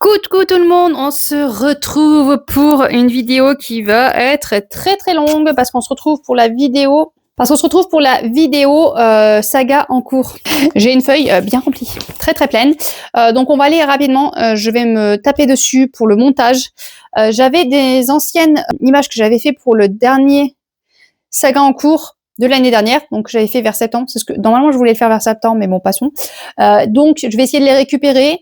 Coucou tout le monde, on se retrouve pour une vidéo qui va être très longue parce qu'on se retrouve pour la vidéo saga en cours. J'ai une feuille bien remplie, très pleine. Donc on va aller rapidement, je vais me taper dessus pour le montage. J'avais des anciennes images que j'avais fait pour le dernier saga en cours de l'année dernière, donc j'avais fait vers septembre, c'est ce que normalement je voulais le faire vers septembre, mais bon, passons. Donc je vais essayer de les récupérer.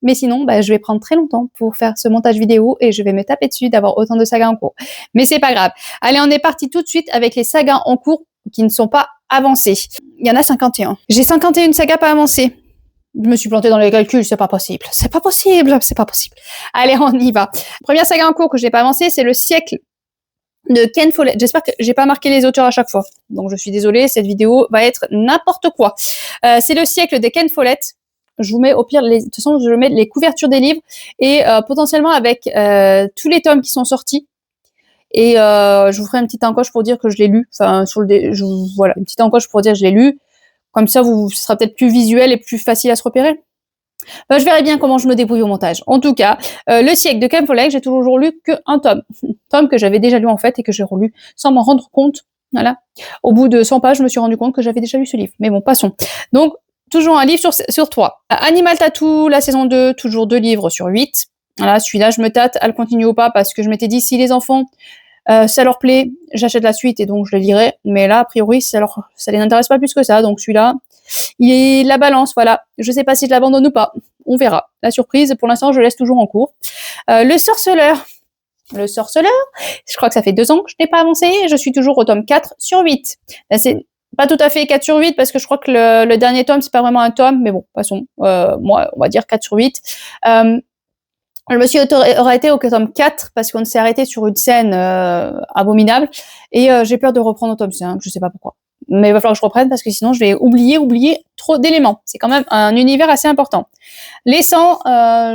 Mais sinon, je vais prendre très longtemps pour faire ce montage vidéo et je vais me taper dessus d'avoir autant de sagas en cours. Mais c'est pas grave. Allez, on est parti tout de suite avec les sagas en cours qui ne sont pas avancées. Il y en a 51. J'ai 51 sagas pas avancées. Je me suis plantée dans les calculs, c'est pas possible. Allez, on y va. Première saga en cours que j'ai pas avancée, c'est le siècle de Ken Follett. J'espère que j'ai pas marqué les auteurs à chaque fois. Donc je suis désolée, cette vidéo va être n'importe quoi. C'est le siècle de Ken Follett. Je vous mets au pire, de toute façon, je mets les couvertures des livres et potentiellement avec tous les tomes qui sont sortis. Et je vous ferai une petite encoche pour dire que je l'ai lu. Enfin, voilà, une petite encoche pour dire que je l'ai lu. Comme ça, ce sera peut-être plus visuel et plus facile à se repérer. Je verrai bien comment je me débrouille au montage. En tout cas, le siècle de Ken Follett, j'ai toujours lu qu'un tome. Tome que j'avais déjà lu en fait et que j'ai relu sans m'en rendre compte. Voilà. Au bout de 100 pages, je me suis rendu compte que j'avais déjà lu ce livre. Mais bon, passons. Donc, toujours un livre sur 3. Animal Tattoo, la saison 2, toujours 2 livres sur 8. Voilà, celui-là, je me tâte à le continuer ou pas parce que je m'étais dit, si les enfants, ça leur plaît, j'achète la suite et donc je le lirai. Mais là, a priori, ça les intéresse pas plus que ça. Donc celui-là, il est la balance, voilà. Je sais pas si je l'abandonne ou pas. On verra. La surprise, pour l'instant, je laisse toujours en cours. Le Sorceleur. Je crois que ça fait 2 ans que je n'ai pas avancé. Je suis toujours au tome 4 sur 8. C'est pas tout à fait 4 sur 8 parce que je crois que le dernier tome, c'est pas vraiment un tome, mais bon, passons. Moi, on va dire 4 sur 8. Je me suis arrêtée au tome 4 parce qu'on s'est arrêté sur une scène abominable et j'ai peur de reprendre au tome 5, je sais pas pourquoi. Mais il va falloir que je reprenne parce que sinon je vais oublier trop d'éléments. C'est quand même un univers assez important. Les 100,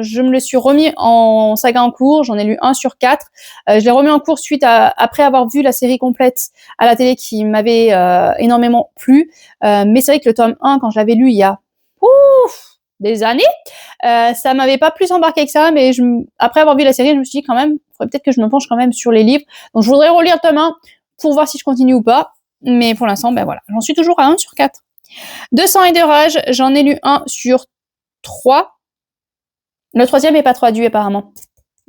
je me le suis remis en saga en cours, j'en ai lu 1 sur 4. Je l'ai remis en cours après avoir vu la série complète à la télé qui m'avait énormément plu. Mais c'est vrai que le tome 1, quand je l'avais lu il y a des années, ça m'avait pas plus embarqué que ça, mais après avoir vu la série, je me suis dit quand même, il faudrait peut-être que je me penche quand même sur les livres. Donc je voudrais relire le tome 1 pour voir si je continue ou pas. Mais pour l'instant, voilà, j'en suis toujours à 1 sur 4. 200 et de rage, j'en ai lu 1 sur 3. Le 3e n'est pas traduit apparemment.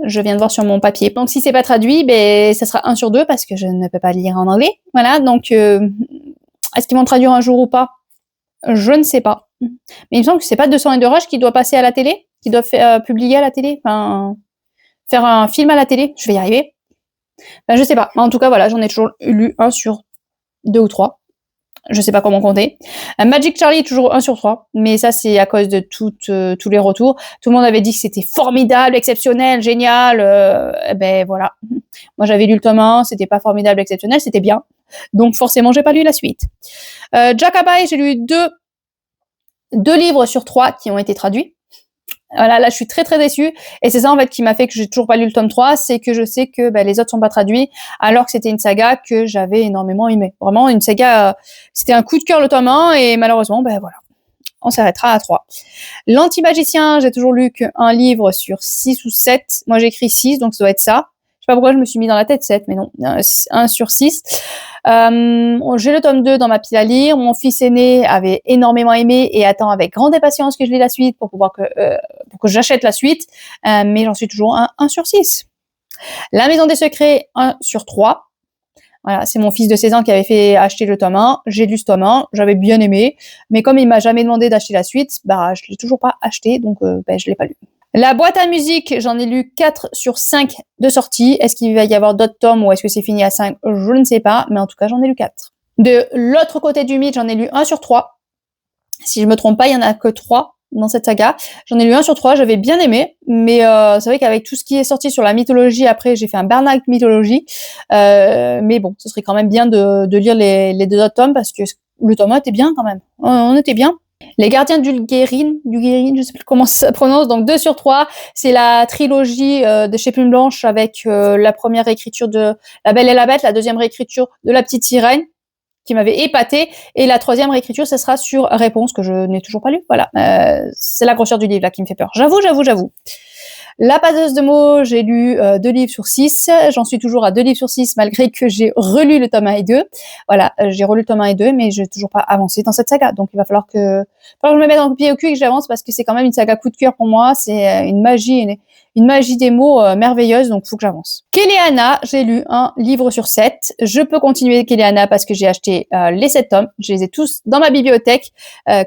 Je viens de voir sur mon papier. Donc si c'est pas traduit, ça sera 1 sur 2 parce que je ne peux pas lire en anglais. Voilà, donc est-ce qu'ils vont traduire un jour ou pas? Je ne sais pas. Mais il me semble que c'est pas 200 et de rage qui doit passer à la télé, qui doit publier à la télé, enfin faire un film à la télé. Je vais y arriver. Je sais pas. En tout cas, voilà, j'en ai toujours lu 1 sur 2 ou 3. Je sais pas comment compter. Magic Charlie, toujours 1 sur 3. Mais ça, c'est à cause de tous les retours. Tout le monde avait dit que c'était formidable, exceptionnel, génial. Voilà. Moi, j'avais lu le tome 1. C'était pas formidable, exceptionnel. C'était bien. Donc, forcément, j'ai pas lu la suite. Jackaby, j'ai lu 2 livres sur 3 qui ont été traduits. Voilà, là, je suis très déçue. Et c'est ça, en fait, qui m'a fait que j'ai toujours pas lu le tome 3. C'est que je sais que les autres sont pas traduits, alors que c'était une saga que j'avais énormément aimée. Vraiment, une saga, c'était un coup de cœur le tome 1, et malheureusement, voilà. On s'arrêtera à 3. L'Anti-Magicien, j'ai toujours lu qu'un livre sur 6 ou 7. Moi, j'ai écrit 6, donc ça doit être ça. Je sais pas pourquoi je me suis mis dans la tête 7, mais non, 1 sur 6. J'ai le tome 2 dans ma pile à lire. Mon fils aîné avait énormément aimé et attend avec grande impatience que je lis la suite pour que j'achète la suite. Mais j'en suis toujours 1 sur 6. La Maison des Secrets, 1 sur 3. Voilà, c'est mon fils de 16 ans qui avait fait acheter le tome 1. J'ai lu ce tome 1, j'avais bien aimé. Mais comme il m'a jamais demandé d'acheter la suite, je l'ai toujours pas acheté, donc je l'ai pas lu. La boîte à musique, j'en ai lu 4 sur 5 de sortie. Est-ce qu'il va y avoir d'autres tomes ou est-ce que c'est fini à 5? Je ne sais pas, mais en tout cas, j'en ai lu 4. De l'autre côté du mythe, j'en ai lu 1 sur 3. Si je me trompe pas, il y en a que 3 dans cette saga. J'en ai lu 1 sur 3, j'avais bien aimé, mais c'est vrai qu'avec tout ce qui est sorti sur la mythologie, après, j'ai fait un burn-out mythologie. Mais bon, ce serait quand même bien de lire les 2 autres tomes parce que le tome 1 était bien quand même. On était bien. Les Gardiens du Guérin, je sais plus comment ça se prononce, donc 2 sur 3, c'est la trilogie de chez Plume Blanche avec la première réécriture de La Belle et la Bête, la deuxième réécriture de La Petite Sirène, qui m'avait épaté, et la 3e réécriture, ce sera sur Réponse, que je n'ai toujours pas lu, voilà. C'est la grosseur du livre là qui me fait peur, j'avoue. La passeuse de mots, j'ai lu 2 livres sur 6. J'en suis toujours à 2 livres sur 6 malgré que j'ai relu le tome 1 et 2. Voilà, j'ai relu le tome 1 et 2, mais je n'ai toujours pas avancé dans cette saga. Donc il va falloir que je me mette un pied au cul et que j'avance parce que c'est quand même une saga coup de cœur pour moi. C'est une magie des mots merveilleuse, donc il faut que j'avance. Kelly et Anna, j'ai lu un livre sur 7. Je peux continuer Kelly et Anna parce que j'ai acheté les 7 tomes. Je les ai tous dans ma bibliothèque.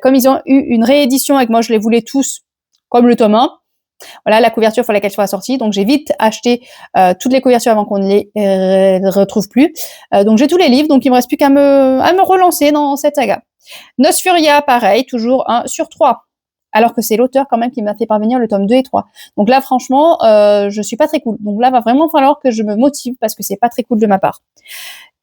Comme ils ont eu une réédition et que moi je les voulais tous comme le tome 1. Voilà, la couverture pour laquelle je sois sortie. Donc, j'ai vite acheté toutes les couvertures avant qu'on ne les retrouve plus. Donc, j'ai tous les livres. Donc, il me reste plus qu'à me relancer dans cette saga. Nosfuria, pareil, toujours 1 sur 3. Alors que c'est l'auteur quand même qui m'a fait parvenir le tome 2 et 3. Donc là, franchement, je suis pas très cool. Donc là, va vraiment falloir que je me motive parce que c'est pas très cool de ma part.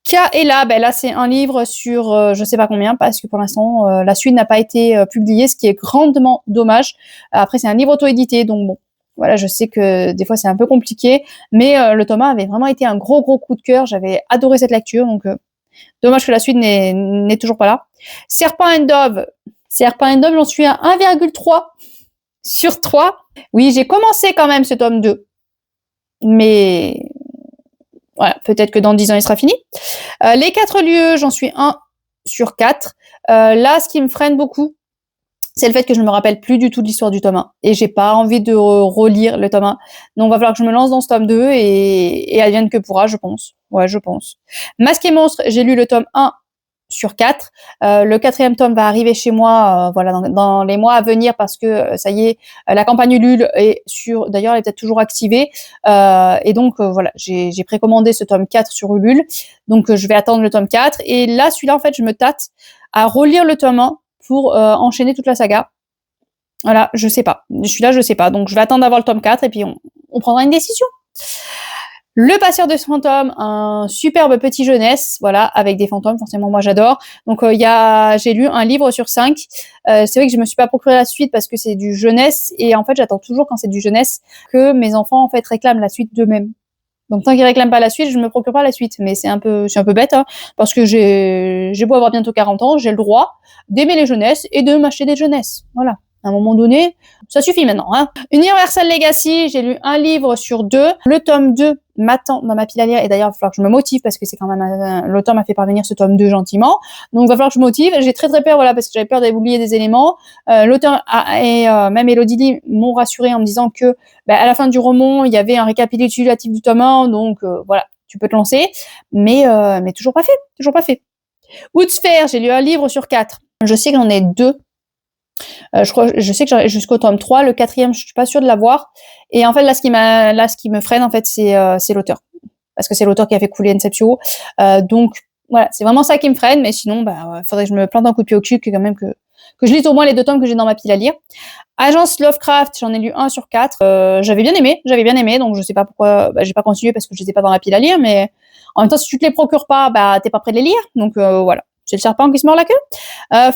Kia et là, ben là c'est un livre sur je sais pas combien parce que pour l'instant la suite n'a pas été publiée, ce qui est grandement dommage. Après c'est un livre auto-édité donc bon, voilà, je sais que des fois c'est un peu compliqué, mais le tome 1 avait vraiment été un gros coup de cœur. J'avais adoré cette lecture donc dommage que la suite n'est toujours pas là. Serpent and Dove, j'en suis à 1,3 sur 3. Oui, j'ai commencé quand même ce tome 2, mais voilà, peut-être que dans 10 ans, il sera fini. Les 4 lieux, j'en suis 1 sur 4. Là, ce qui me freine beaucoup, c'est le fait que je ne me rappelle plus du tout de l'histoire du tome 1. Et j'ai pas envie de relire le tome 1. Donc, il va falloir que je me lance dans ce tome 2 et advienne que pourra, je pense. Ouais, je pense. Masque et monstre, j'ai lu le tome 1 sur 4. Le 4e tome va arriver chez moi voilà, dans les mois à venir parce que ça y est, la campagne Ulule est sur, d'ailleurs elle est peut-être toujours activée et donc voilà, j'ai précommandé ce tome 4 sur Ulule, donc je vais attendre le tome 4 et là celui-là en fait je me tâte à relire le tome 1 pour enchaîner toute la saga. Voilà, je sais pas, celui-là je sais pas, donc je vais attendre d'avoir le tome 4 et puis on prendra une décision. Le passeur de fantômes, un superbe petit jeunesse, voilà, avec des fantômes, forcément moi j'adore. Donc j'ai lu un livre sur 5. C'est vrai que je me suis pas procuré la suite parce que c'est du jeunesse et en fait j'attends toujours quand c'est du jeunesse que mes enfants en fait réclament la suite d'eux-mêmes. Donc tant qu'ils réclament pas la suite, je me procure pas la suite. Mais c'est un peu bête, hein, parce que j'ai beau avoir bientôt 40 ans, j'ai le droit d'aimer les jeunesses et de m'acheter des jeunesses. Voilà. À un moment donné, ça suffit maintenant. Hein. Universal Legacy, j'ai lu un livre sur 2. Le tome 2 m'attend dans ma pile à lire. Et d'ailleurs, il va falloir que je me motive parce que c'est quand même l'auteur m'a fait parvenir ce tome 2 gentiment. Donc, il va falloir que je me motive. J'ai très peur, voilà, parce que j'avais peur d'oublier des éléments. L'auteur et même Elodie Lee m'ont rassuré en me disant que à la fin du roman, il y avait un récapitulatif du tome 1. Donc, voilà, tu peux te lancer. Mais toujours pas fait. Woodsphere, j'ai lu un livre sur 4. Je sais qu'il y en a 2. Je sais que j'arrive jusqu'au tome 3. Le 4e, je suis pas sûre de l'avoir. Et en fait, là, ce qui me freine, en fait, c'est l'auteur. Parce que c'est l'auteur qui a fait couler Inception. Donc, voilà, c'est vraiment ça qui me freine. Mais sinon, faudrait que je me plante un coup de pied au cul, que je lise au moins les 2 tomes que j'ai dans ma pile à lire. Agence Lovecraft, j'en ai lu 1 sur 4. J'avais bien aimé. Donc, je sais pas pourquoi, j'ai pas continué parce que je les ai pas dans la pile à lire. Mais en même temps, si tu te les procures pas, t'es pas prêt de les lire. Donc, voilà. C'est le serpent qui se mord la queue.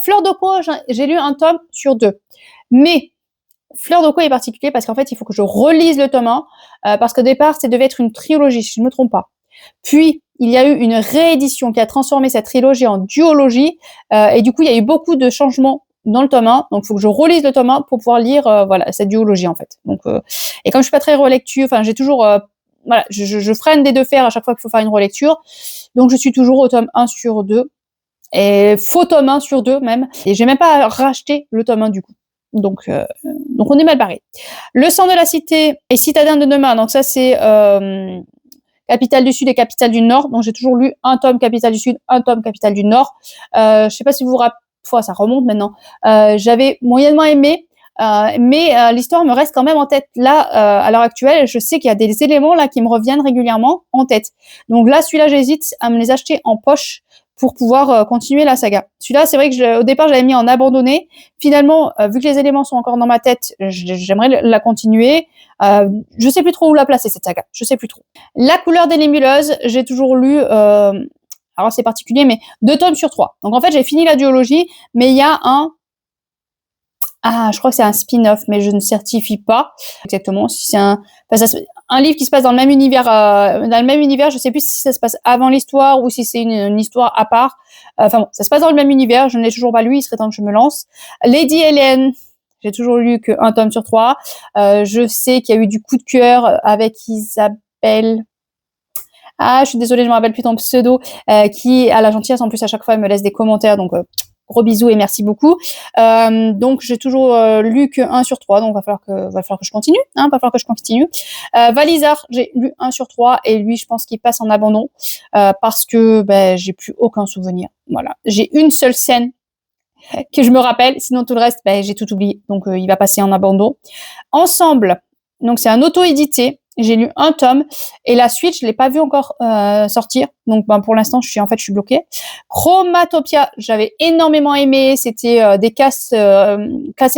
Fleur d'Oko, j'ai lu un tome sur 2. Mais Fleur d'Oko est particulier parce qu'en fait, il faut que je relise le tome 1 parce qu'au départ, ça devait être une trilogie, si je ne me trompe pas. Puis, il y a eu une réédition qui a transformé cette trilogie en duologie et du coup, il y a eu beaucoup de changements dans le tome 1. Donc, il faut que je relise le tome 1 pour pouvoir lire cette duologie, en fait. Donc, et comme je suis pas très relecture, j'ai toujours... voilà, je freine des 2 fers à chaque fois qu'il faut faire une relecture. Donc, je suis toujours au tome 1 sur 2. Et faux tome 1 sur 2 même. Et j'ai même pas racheté le tome 1 du coup. Donc on est mal barré. Le sang de la cité et citadin de demain. Donc ça c'est Capitale du Sud et Capitale du Nord. Donc j'ai toujours lu un tome Capitale du Sud, un tome Capitale du Nord. Je sais pas si vous vous rappelez, ça remonte maintenant. J'avais moyennement aimé. Mais l'histoire me reste quand même en tête. Là, à l'heure actuelle, je sais qu'il y a des éléments là qui me reviennent régulièrement en tête. Donc là, celui-là, j'hésite à me les acheter en poche pour pouvoir continuer la saga. Celui-là, c'est vrai que au départ, j'avais mis en abandonné. Finalement, vu que les éléments sont encore dans ma tête, j'aimerais la continuer. Je sais plus trop où la placer, cette saga. Je sais plus trop. La couleur des nébuleuses, j'ai toujours lu... alors, c'est particulier, mais 2 tomes sur 3. Donc, en fait, j'ai fini la duologie, mais il y a je crois que c'est un spin-off, mais je ne certifie pas exactement si c'est un livre qui se passe dans le même univers. Je sais plus si ça se passe avant l'histoire ou si c'est une histoire à part. Ça se passe dans le même univers. Je ne l'ai toujours pas lu. Il serait temps que je me lance. Lady Hélène, J'ai toujours lu qu'un tome sur 3. Je sais qu'il y a eu du coup de cœur avec Isabelle. Ah, je suis désolée, je me rappelle plus ton pseudo, qui a la gentillesse. En plus, à chaque fois, elle me laisse des commentaires. Donc, gros bisous et merci beaucoup. Donc, j'ai toujours lu que 1 sur 3. Donc, va falloir que je continue. Va falloir que je continue. Valisard, j'ai lu 1 sur 3. Et lui, je pense qu'il passe en abandon. Parce que j'ai plus aucun souvenir. Voilà. J'ai une seule scène que je me rappelle. Sinon, tout le reste, j'ai tout oublié. Donc, il va passer en abandon. Ensemble, donc c'est un auto-édité. J'ai lu un tome et la suite, je l'ai pas vu encore sortir. Donc, pour l'instant, je suis bloquée. Chromatopia, j'avais énormément aimé. C'était des classés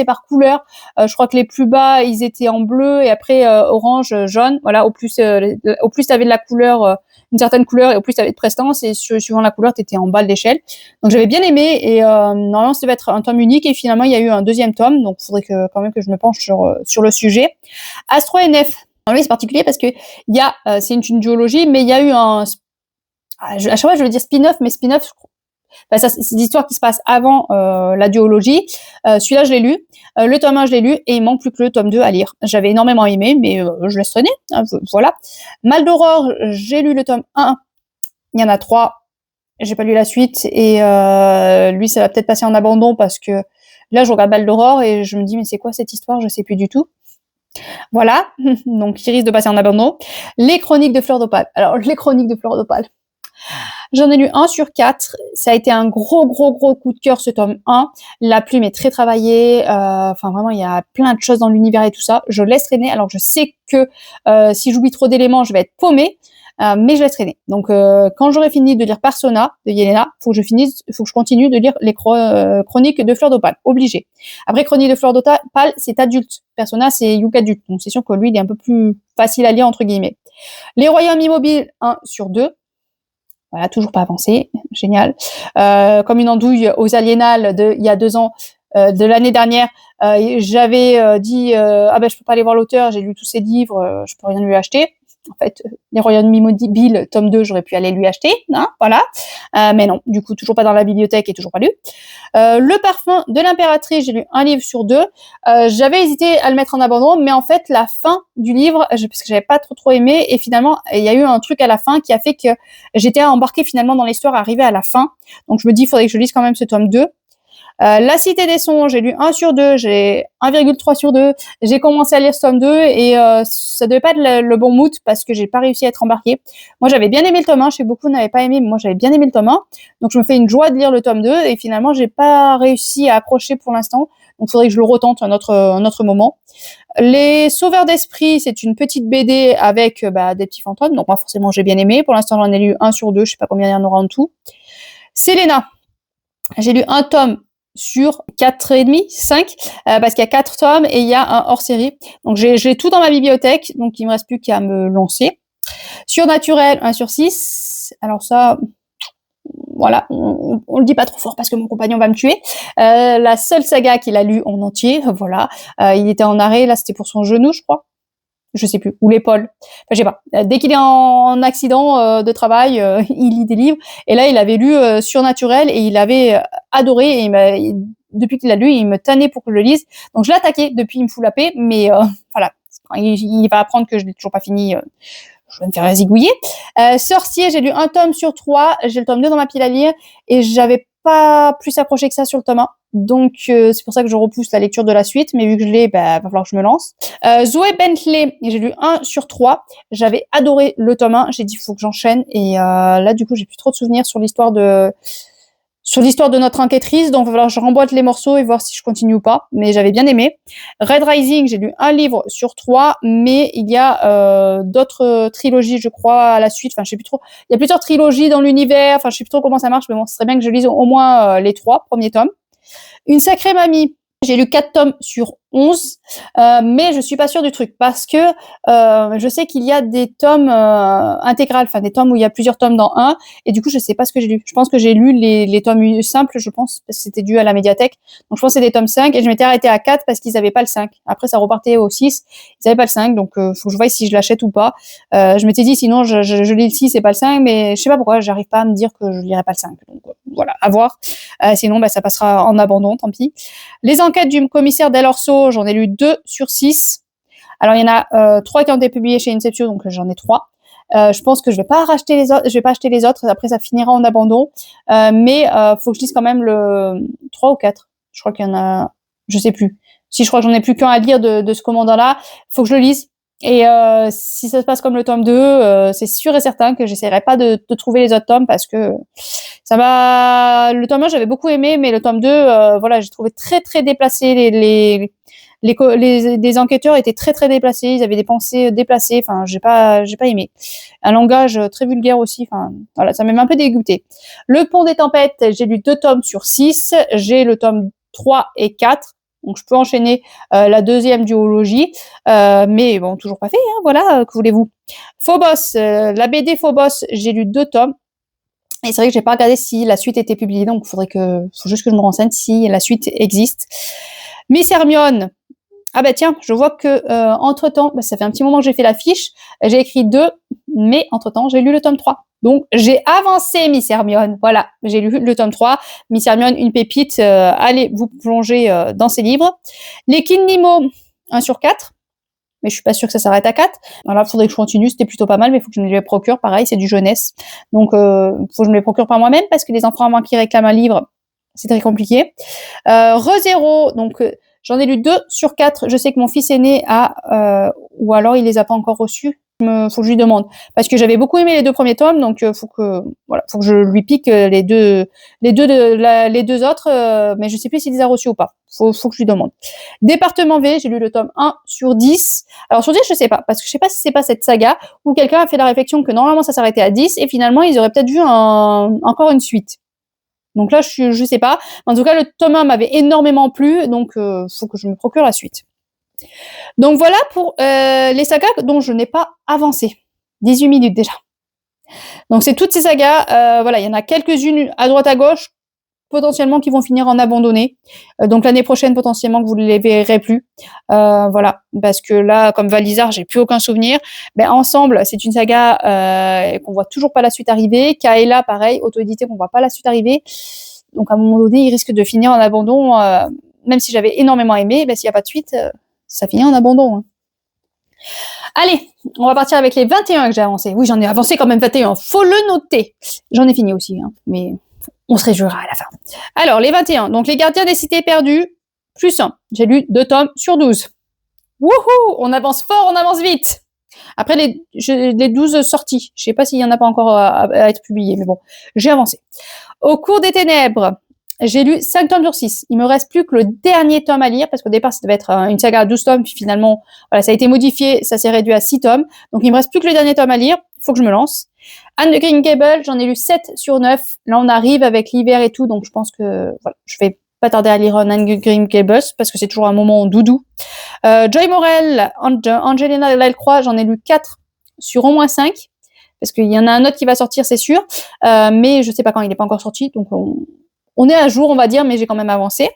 par couleur. Je crois que les plus bas, ils étaient en bleu et après orange, jaune. Voilà, au plus t'avais de la couleur, une certaine couleur et au plus t'avais de prestance et suivant la couleur, t'étais en bas de l'échelle. Donc, j'avais bien aimé et normalement, ça devait être un tome unique et finalement, il y a eu un deuxième tome. Donc, il faudrait quand même que je me penche sur le sujet. Astro NF. Alors lui, c'est particulier parce que c'est une duologie, mais il y a eu à chaque fois, je veux dire spin-off, mais spin-off, c'est l'histoire qui se passe avant la duologie. Celui-là, je l'ai lu. Le tome 1, je l'ai lu et il manque plus que le tome 2 à lire. J'avais énormément aimé, mais je laisse traîner. Voilà. Mal d'Aurore, j'ai lu le tome 1. Il y en a 3. J'ai pas lu la suite et lui, ça va peut-être passer en abandon parce que là, je regarde Mal d'Aurore et je me dis, mais c'est quoi cette histoire? Je sais plus du tout. Voilà, donc il risque de passer en abandon. Les Chroniques de Fleur d'Opale. Alors, les Chroniques de Fleur d'Opale. J'en ai lu 1 sur 4. Ça a été un gros coup de cœur, ce tome 1. La plume est très travaillée. Vraiment, il y a plein de choses dans l'univers et tout ça. Je laisse traîner. Alors, je sais que si j'oublie trop d'éléments, je vais être paumée. Mais je laisse traîner. Donc, quand j'aurai fini de lire Persona de Yelena, faut que je continue de lire les Chroniques de Fleur d'Opale. Obligé. Après, Chroniques de Fleur d'Opale, c'est adulte. Persona, c'est young adulte. Donc, c'est sûr que lui, il est un peu plus facile à lire, entre guillemets. Les Royaumes Immobiles, 1 sur 2. Voilà, toujours pas avancé. Génial. Comme une andouille aux aliénales il y a 2 ans, de l'année dernière, j'avais dit je peux pas aller voir l'auteur, j'ai lu tous ses livres, je peux rien lui acheter. En fait, les Royaumes Immobiles, tome 2, j'aurais pu aller lui acheter, voilà. Mais non, du coup, toujours pas dans la bibliothèque et toujours pas lu. Le Parfum de l'Impératrice, j'ai lu 1 livre sur 2. J'avais hésité à le mettre en abandon, mais en fait, la fin du livre, parce que j'avais pas trop aimé, et finalement, il y a eu un truc à la fin qui a fait que j'étais embarquée finalement dans l'histoire, arrivée à la fin. Donc, je me dis, il faudrait que je lise quand même ce tome 2. La Cité des Sons, j'ai lu 1 sur 2, j'ai 1,3 sur 2. J'ai commencé à lire ce tome 2 et ça devait pas être le bon mood parce que j'ai pas réussi à être embarquée. Moi, j'avais bien aimé le tome 1, je sais beaucoup n'avaient pas aimé, mais moi, j'avais bien aimé le tome 1. Donc, je me fais une joie de lire le tome 2 et finalement, j'ai pas réussi à accrocher pour l'instant. Donc, il faudrait que je le retente un autre moment. Les Sauveurs d'Esprit, c'est une petite BD avec des petits fantômes. Donc, moi, forcément, j'ai bien aimé. Pour l'instant, j'en ai lu 1 sur 2, je sais pas combien il y en aura en tout. Selena, j'ai lu 1 tome sur 4,5, 5, parce qu'il y a 4 tomes et il y a un hors-série. Donc, j'ai tout dans ma bibliothèque, donc il me reste plus qu'à me lancer. Surnaturel, 1 sur 6. Alors ça, voilà, on le dit pas trop fort parce que mon compagnon va me tuer. La seule saga qu'il a lue en entier, voilà. Il était en arrêt, là, c'était pour son genou, je crois. Je sais plus, ou l'épaule. Enfin, je sais pas. Dès qu'il est en accident de travail, il lit des livres. Et là, il avait lu Surnaturel et il avait adoré. Et depuis qu'il l'a lu, il me tannait pour que je le lise. Donc, je l'ai attaqué. Depuis, il me fout la paix. Mais voilà, il va apprendre que je l'ai toujours pas fini. Je vais me faire zigouiller. Sorcier, j'ai lu 1 tome sur 3. J'ai le tome 2 dans ma pile à lire. Et j'avais pas plus accroché que ça sur le tome 1. Donc, c'est pour ça que je repousse la lecture de la suite. Mais vu que je l'ai, va falloir que je me lance. Zoé Bentley, j'ai lu 1 sur 3. J'avais adoré le tome 1. J'ai dit, faut que j'enchaîne. Et là, du coup, j'ai plus trop de souvenirs sur l'histoire de notre enquêtrice. Donc, il va falloir que je remboîte les morceaux et voir si je continue ou pas. Mais j'avais bien aimé. Red Rising, j'ai lu 1 livre sur 3. Mais il y a d'autres trilogies, je crois, à la suite. Enfin, je sais plus trop. Il y a plusieurs trilogies dans l'univers. Enfin, je sais plus trop comment ça marche. Mais bon, ce serait bien que je lise au moins les 3 premiers tomes. Une sacrée mamie. J'ai lu 4 tomes sur 11, mais je suis pas sûre du truc parce que je sais qu'il y a des tomes intégrales, enfin des tomes où il y a plusieurs tomes dans un, et du coup je sais pas ce que j'ai lu. Je pense que j'ai lu les tomes simples, je pense, parce que c'était dû à la médiathèque. Donc je pense que c'est des tomes 5 et je m'étais arrêtée à 4 parce qu'ils avaient pas le 5. Après ça repartait au 6, ils avaient pas le 5, donc faut que je voie si je l'achète ou pas. Je m'étais dit sinon je lis le 6 et pas le 5, mais je sais pas pourquoi, j'arrive pas à me dire que je lirai pas le 5. Donc voilà, à voir. Sinon ça passera en abandon, tant pis. Les enquêtes du commissaire Del Orso, j'en ai lu 2 sur 6. Alors, il y en a 3 qui ont été publiés chez Inception, donc j'en ai 3. Je pense que je vais pas racheter les autres, je vais pas acheter les autres, après ça finira en abandon. Mais faut que je lise quand même le 3 ou 4. Je crois qu'il y en a, je sais plus. Si je crois que j'en ai plus qu'un à lire de ce commandant-là, faut que je le lise. Et si ça se passe comme le tome 2, c'est sûr et certain que j'essaierai pas de trouver les autres tomes parce que ça m'a. Le tome 1, j'avais beaucoup aimé, mais le tome 2, voilà, j'ai trouvé très très déplacé. Les enquêteurs étaient très très déplacés, ils avaient des pensées déplacées. Enfin, j'ai pas aimé. Un langage très vulgaire aussi. Enfin, voilà, ça m'a un peu dégoûté. Le Pont des Tempêtes, j'ai lu 2 tomes sur 6. J'ai le tome 3 et 4. Donc je peux enchaîner la deuxième duologie, mais bon, toujours pas fait, hein, voilà, que voulez-vous. Phobos, la BD Phobos, j'ai lu 2 tomes. Et c'est vrai que j'ai pas regardé si la suite était publiée, donc faut juste que je me renseigne si la suite existe. Miss Hermione, ah bah tiens, je vois que entre-temps, ça fait un petit moment que j'ai fait la fiche, j'ai écrit 2, mais entre-temps, j'ai lu le tome 3. Donc, j'ai avancé Miss Hermione. Voilà, j'ai lu le tome 3. Miss Hermione, une pépite. Allez vous plonger dans ses livres. Les Kin Nemo, 1 sur 4. Mais je suis pas sûre que ça s'arrête à 4. Voilà, faudrait que je continue. C'était plutôt pas mal, mais il faut que je me les procure. Pareil, c'est du jeunesse. Donc, faut que je me les procure par moi-même parce que les enfants à moi qui réclament un livre, c'est très compliqué. ReZero, donc... j'en ai lu 2 sur 4. Je sais que mon fils aîné a, ou alors il les a pas encore reçus. Faut que je lui demande. Parce que j'avais beaucoup aimé les 2 premiers tomes, donc faut que je lui pique les deux autres, mais je sais plus s'il les a reçus ou pas. Faut que je lui demande. Département V, j'ai lu le tome 1 sur 10. Alors sur 10, je sais pas, parce que je sais pas si c'est pas cette saga où quelqu'un a fait la réflexion que normalement ça s'arrêtait à 10 et finalement ils auraient peut-être vu encore une suite. Donc là, je sais pas. En tout cas, le tome 1 m'avait énormément plu, donc faut que je me procure la suite. Donc voilà pour les sagas dont je n'ai pas avancé. 18 minutes déjà. Donc c'est toutes ces sagas. Voilà, il y en a quelques-unes à droite à gauche, potentiellement qui vont finir en abandonné. Donc l'année prochaine, potentiellement, que vous ne les verrez plus. Voilà, parce que là, comme Valisard, j'ai plus aucun souvenir. Mais Ensemble, c'est une saga qu'on voit toujours pas la suite arriver. Kaela, pareil, auto-édité, qu'on voit pas la suite arriver. Donc à un moment donné, il risque de finir en abandon. Même si j'avais énormément aimé, s'il n'y a pas de suite, ça finit en abandon. Hein. Allez, on va partir avec les 21 que j'ai avancés. Oui, j'en ai avancé quand même 21, faut le noter. J'en ai fini aussi, hein, mais on se réjouira à la fin. Alors, les 21. Donc, les gardiens des cités perdues, plus 1. J'ai lu 2 tomes sur 12. Wouhou! On avance fort, on avance vite. Après, les 12 sorties. Je sais pas s'il y en a pas encore à être publiés, mais bon, j'ai avancé. Au cours des ténèbres, j'ai lu 5 tomes sur 6. Il me reste plus que le dernier tome à lire, parce qu'au départ, ça devait être une saga à 12 tomes, puis finalement, voilà, ça a été modifié, ça s'est réduit à 6 tomes. Donc, il me reste plus que le dernier tome à lire. Il faut que je me lance. Anne de Green Gables, j'en ai lu 7 sur 9. Là, on arrive avec l'hiver et tout, donc je pense que voilà, je vais pas tarder à lire Anne de Green Gables, parce que c'est toujours un moment doudou. Joy Morel, Angelina Delacroix, j'en ai lu 4 sur au moins 5, parce qu'il y en a un autre qui va sortir, c'est sûr, mais je sais pas quand, il n'est pas encore sorti, donc on est à jour, on va dire, mais j'ai quand même avancé.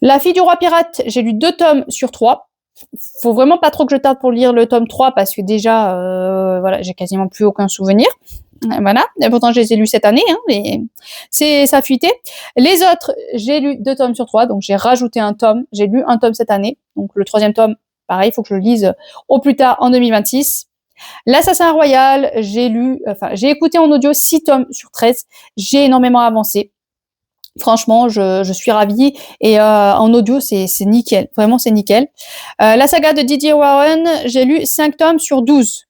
La fille du roi pirate, j'ai lu 2 tomes sur 3. Faut vraiment pas trop que je tarde pour lire le tome 3 parce que déjà, voilà, j'ai quasiment plus aucun souvenir. Voilà. Et pourtant, je les ai lus cette année, hein, mais ça a fuité. Les autres, j'ai lu 2 tomes sur 3, donc j'ai rajouté un tome. J'ai lu un tome cette année. Donc, le 3e tome, pareil, il faut que je le lise au plus tard en 2026. L'Assassin Royal, j'ai écouté en audio 6 tomes sur 13. J'ai énormément avancé. Franchement, je suis ravie. Et en audio, c'est nickel. Vraiment, c'est nickel. La saga de Didier Warren, j'ai lu 5 tomes sur 12.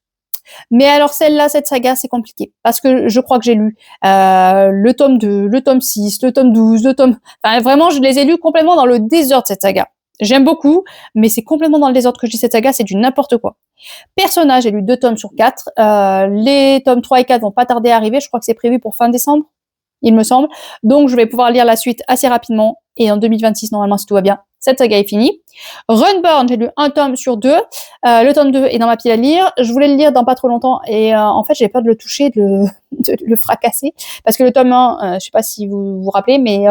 Mais alors celle-là, cette saga, c'est compliqué. Parce que je crois que j'ai lu le tome 2, le tome 6, le tome 12, le tome... Enfin, vraiment, je les ai lus complètement dans le désordre, cette saga. J'aime beaucoup, mais c'est complètement dans le désordre que je dis cette saga, c'est du n'importe quoi. Personnage, j'ai lu 2 tomes sur 4. Les tomes 3 et 4 vont pas tarder à arriver. Je crois que c'est prévu pour fin décembre, il me semble. Donc, je vais pouvoir lire la suite assez rapidement. Et en 2026, normalement, si tout va bien, Cette saga est finie. Runborn, j'ai lu un tome sur 2. Le tome 2 est dans ma pile à lire. Je voulais le lire dans pas trop longtemps et en fait, j'avais peur de le toucher, de le fracasser. Parce que le tome 1, je sais pas si vous vous rappelez, mais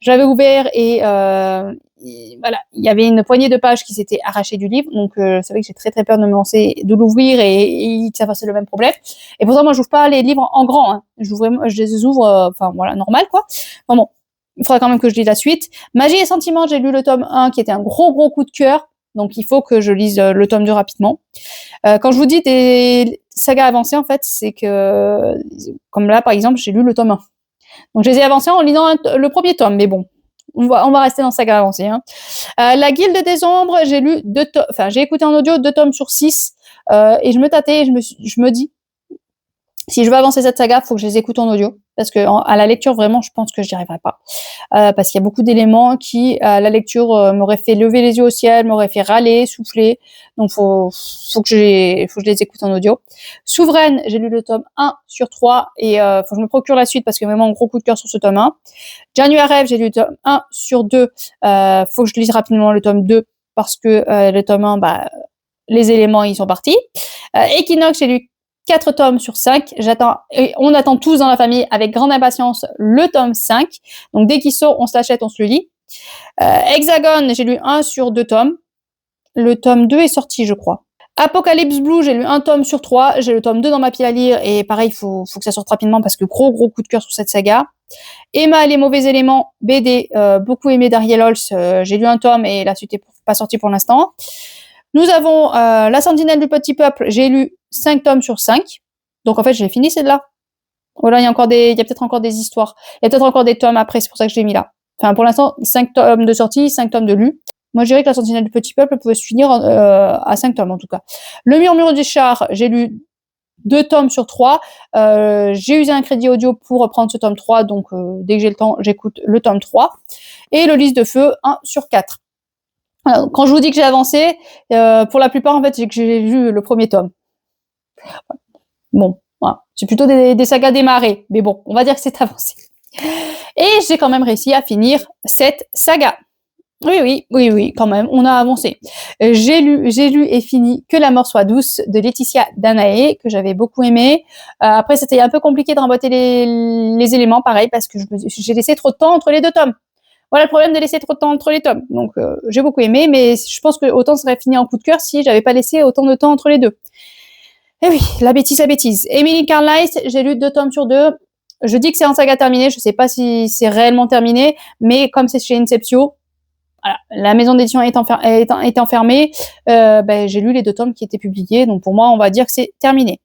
j'avais ouvert et voilà, il y avait une poignée de pages qui s'étaient arrachées du livre. Donc, c'est vrai que j'ai très très peur de me lancer, de l'ouvrir et que ça fasse le même problème. Et pourtant, moi, j'ouvre pas les livres en grand. Hein. Je les ouvre, enfin voilà, normal quoi. Bon. Il faudra quand même que je lise la suite. Magie et Sentiments, j'ai lu le tome 1 qui était un gros coup de cœur. Donc, il faut que je lise le tome 2 rapidement. Quand je vous dis des sagas avancées, en fait, c'est que, comme là, par exemple, j'ai lu le tome 1. Donc, je les ai avancés en lisant le premier tome. Mais bon, on va rester dans saga avancée. Hein. La Guilde des Ombres, j'ai lu j'ai écouté en audio 2 tomes sur 6. Et je me tâtais et je me dis, si je veux avancer cette saga, il faut que je les écoute en audio. Parce que à la lecture, vraiment, je pense que je n'y arriverai pas. Parce qu'il y a beaucoup d'éléments qui, à la lecture, m'auraient fait lever les yeux au ciel, m'auraient fait râler, souffler. Donc, faut que je les écoute en audio. Souveraine, j'ai lu le tome 1 sur 3 et faut que je me procure la suite parce que vraiment un gros coup de cœur sur ce tome 1. January Rêve, j'ai lu le tome 1 sur 2. Faut que je lise rapidement le tome 2 parce que le tome 1, les éléments, ils sont partis. Equinox, j'ai lu 4 tomes sur 5. On attend tous dans la famille avec grande impatience le tome 5. Donc, dès qu'il sort, on se l'achète, on se le lit. Hexagone, j'ai lu 1 sur 2 tomes. Le tome 2 est sorti, je crois. Apocalypse Blue, j'ai lu 1 tome sur 3. J'ai le tome 2 dans ma pile à lire. Et pareil, il faut que ça sorte rapidement parce que gros coup de cœur sur cette saga. Emma et les mauvais éléments, BD, beaucoup aimé d'Ariel Holz. J'ai lu 1 tome et la suite n'est pas sortie pour l'instant. Nous avons La Sentinelle du Petit Peuple. J'ai lu 5 tomes sur 5. Donc, en fait, j'ai fini celle-là. Voilà, il y a peut-être encore des histoires. Il y a peut-être encore des tomes après, c'est pour ça que je l'ai mis là. Enfin, pour l'instant, 5 tomes de sortie, 5 tomes de lu. Moi, je dirais que La Sentinelle du Petit Peuple pouvait se finir à 5 tomes, en tout cas. Le Murmure du Char, j'ai lu 2 tomes sur 3. J'ai usé un crédit audio pour prendre ce tome 3. Donc, dès que j'ai le temps, j'écoute le tome 3. Et le Lys de Feu, 1 sur 4. Alors, quand je vous dis que j'ai avancé, pour la plupart, en fait, c'est que j'ai lu le premier tome. Bon, voilà. C'est plutôt des sagas démarrées. Mais bon, on va dire que c'est avancé. Et j'ai quand même réussi à finir cette saga. Oui, quand même, on a avancé. J'ai lu et fini Que la mort soit douce de Laetitia Danaé, que j'avais beaucoup aimé. Après, c'était un peu compliqué de remboîter les éléments, pareil, parce que j'ai laissé trop de temps entre les 2 tomes. Voilà le problème de laisser trop de temps entre les tomes. Donc, j'ai beaucoup aimé, mais je pense que autant ça serait fini en coup de cœur si j'avais pas laissé autant de temps entre les 2. Eh oui, la bêtise. Emily Carlisle, j'ai lu 2 tomes sur 2. Je dis que c'est en saga terminée, je sais pas si c'est réellement terminé, mais comme c'est chez Inceptio, voilà, la maison d'édition est enfermée, j'ai lu les 2 tomes qui étaient publiés, donc pour moi, on va dire que c'est terminé.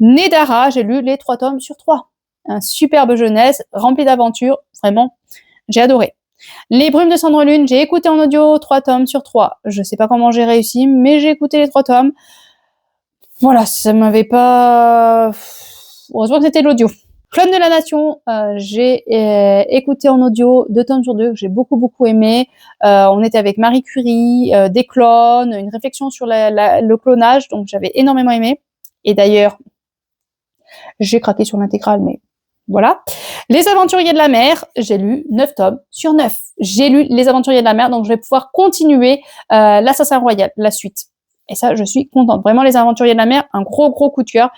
Nedara, j'ai lu les 3 tomes sur 3. Un superbe jeunesse, rempli d'aventures, vraiment, j'ai adoré. Les Brumes de Cendre Lune, j'ai écouté en audio 3 tomes sur 3. Je sais pas comment j'ai réussi, mais j'ai écouté les 3 tomes. Voilà, ça m'avait pas... Heureusement que c'était l'audio. Flamme de la Nation, j'ai écouté en audio 2 tomes sur 2, que j'ai beaucoup aimé. On était avec Marie Curie, des clones, une réflexion sur le clonage, donc j'avais énormément aimé. Et d'ailleurs, j'ai craqué sur l'intégrale, mais voilà. Les Aventuriers de la Mer, j'ai lu 9 tomes sur 9. J'ai lu Les Aventuriers de la Mer, donc je vais pouvoir continuer l'Assassin Royal, la suite. Et ça, je suis contente. Vraiment, Les Aventuriers de la Mer, un gros coup de cœur.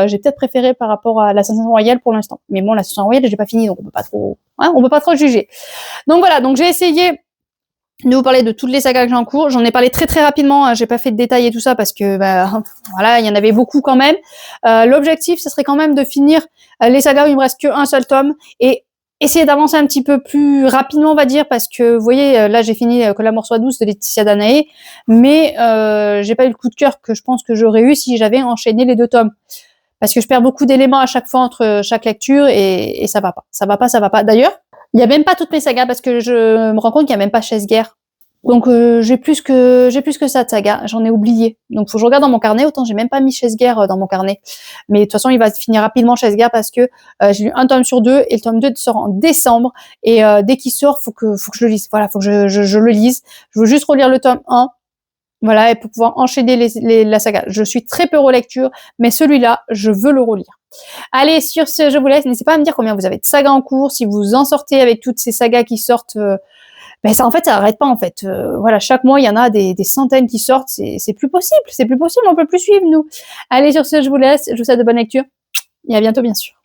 J'ai peut-être préféré par rapport à l'Assassin Royal pour l'instant. Mais bon, l'Assassin Royal, j'ai pas fini, donc on peut pas trop juger. Donc voilà, donc j'ai essayé de vous parler de toutes les sagas que j'ai en cours. J'en ai parlé très rapidement. Hein. J'ai pas fait de détails et tout ça parce que, voilà, il y en avait beaucoup quand même. L'objectif, ce serait quand même de finir les sagas où il me reste qu'un seul tome et essayer d'avancer un petit peu plus rapidement, on va dire, parce que, vous voyez, là, j'ai fini Que la mort soit douce de Laetitia Danaé, mais j'ai pas eu le coup de cœur que je pense que j'aurais eu si j'avais enchaîné les 2 tomes. Parce que je perds beaucoup d'éléments à chaque fois entre chaque lecture et ça va pas. Ça va pas. D'ailleurs, il y a même pas toutes mes sagas parce que je me rends compte qu'il y a même pas Chaise Guerre. Donc j'ai plus que ça de saga, j'en ai oublié. Donc faut que je regarde dans mon carnet, autant j'ai même pas mis Chaise Guerre dans mon carnet. Mais de toute façon, il va finir rapidement Chaise Guerre parce que j'ai lu 1 tome sur 2 et le tome 2 sort en décembre et dès qu'il sort, faut que je le lise. Voilà, faut que je le lise. Je veux juste relire le tome 1. Voilà, et pour pouvoir enchaîner la saga. Je suis très peu relecture, mais celui-là, je veux le relire. Allez, sur ce, je vous laisse. N'hésitez pas à me dire combien vous avez de sagas en cours, si vous en sortez avec toutes ces sagas qui sortent Ben ça, en fait, ça arrête pas, en fait. Voilà, chaque mois, il y en a des centaines qui sortent. C'est plus possible. C'est plus possible. On peut plus suivre, nous. Allez, sur ce, je vous laisse. Je vous souhaite de bonnes lectures et à bientôt, bien sûr.